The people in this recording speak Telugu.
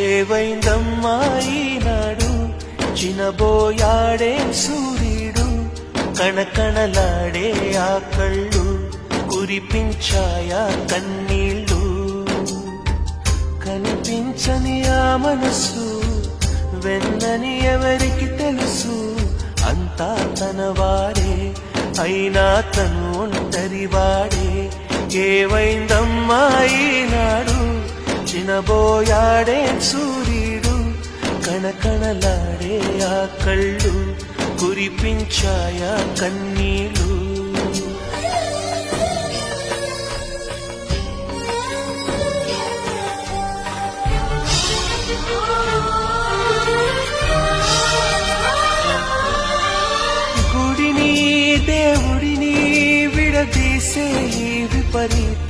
ఏవైందమ్మా ఈనాడు చినబోయాడే సూర్యుడు కణకణలాడే ఆ కళ్ళు కురిపించాయా కన్నీళ్ళు కనిపించని ఆ మనసు వెన్నని ఎవరికి తెలుసు అంతా తనవాడే అయినా తను ఒంటరివాడే ఏవైందమ్మా ఈనాడు చినబోయాడే సూర్యుడు కణకణలాడే ఆ కళ్ళు కురిపించాయా కన్నీళ్ళు గుడిని దేవుడిని విడదీసే ఈ విపరీత